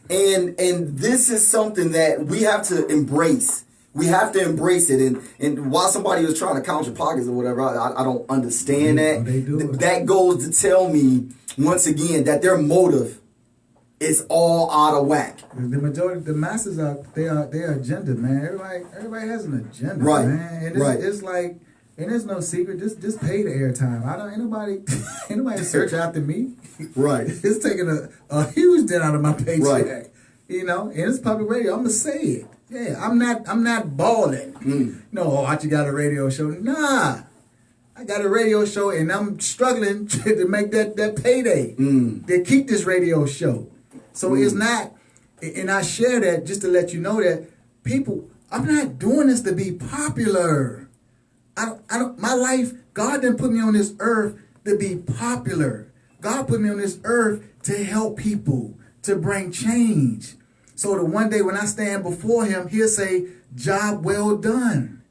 And this is something that we have to embrace. We have to embrace it. And while somebody was trying to count your pockets or whatever, I don't understand that. That goes to tell me, once again, that their motive is all out of whack. The majority, the masses are their agenda, man. Everybody has an agenda, right, man. And it's like, and there's no secret. Just pay the airtime. Ain't nobody search after me. Right. It's taking a huge dent out of my paycheck. Right. You know, and it's public radio. I'm gonna say it. Yeah, I'm not balling. No, Archie got a radio show. Nah, I got a radio show, and I'm struggling to make that payday to keep this radio show. So it's not, and I share that just to let you know that people, I'm not doing this to be popular. I don't. My life, God didn't put me on this earth to be popular. God put me on this earth to help people, to bring change. So that one day when I stand before Him, He'll say, "Job well done."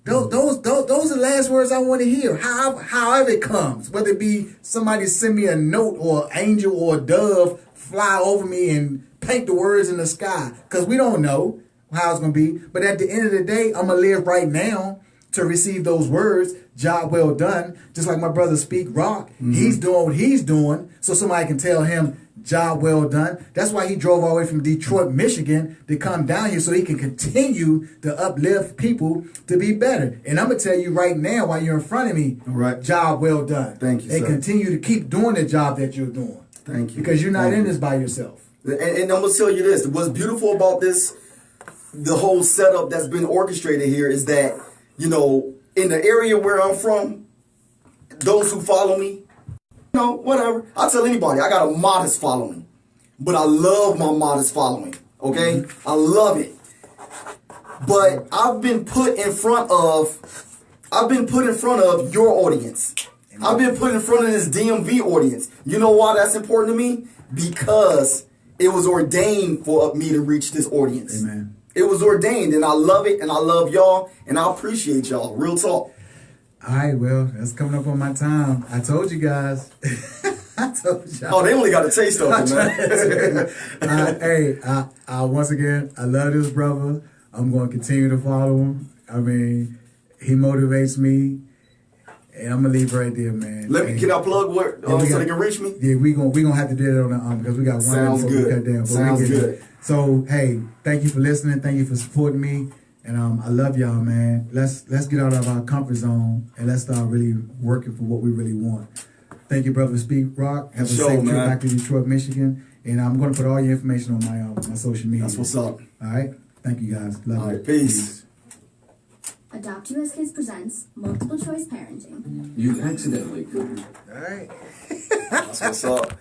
Those are the last words I want to hear. However it comes, whether it be somebody send me a note or an angel or a dove fly over me and paint the words in the sky, because we don't know how it's going to be. But at the end of the day, I'm going to live right now to receive those words, "Job well done." Just like my brother Speak Rock, he's doing what he's doing, so somebody can tell him, "Job well done." That's why he drove all the way from Detroit, Michigan to come down here so he can continue to uplift people to be better. And I'm going to tell you right now, while you're in front of me, right. Job well done. Thank you, and sir. continue to keep doing the job that you're doing. Thank you. Because you're not in this by yourself. And I'm going to tell you this. What's beautiful about this, the whole setup that's been orchestrated here, is that, you know, in the area where I'm from, those who follow me, whatever. I tell anybody, I got a modest following. But I love my modest following. Okay? I love it. But I've been put in front of your audience. I've been put in front of this DMV audience. You know why that's important to me? Because it was ordained for me to reach this audience. Amen. It was ordained, and I love it, and I love y'all, and I appreciate y'all. Real talk. All right, well, that's coming up on my time. I told you guys. I told y'all. Oh, they only got a taste of it, man. Hey, once again, I love this brother. I'm going to continue to follow him. I mean, he motivates me. And I'm gonna leave right there, man. Can I plug what so they can reach me? Yeah, we gonna have to do that on the because we got one. Sounds good. Cut down, Sounds good. So hey, thank you for listening. Thank you for supporting me, and I love y'all, man. Let's get out of our comfort zone and let's start really working for what we really want. Thank you, brother. Speak Rock. Have a safe trip back to Detroit, Michigan, and I'm gonna put all your information on my social media. That's what's up. All right. Thank you, guys. Love you. All right. Peace. Adopt U.S. Kids presents Multiple Choice Parenting. You accidentally. All right. That's what's up.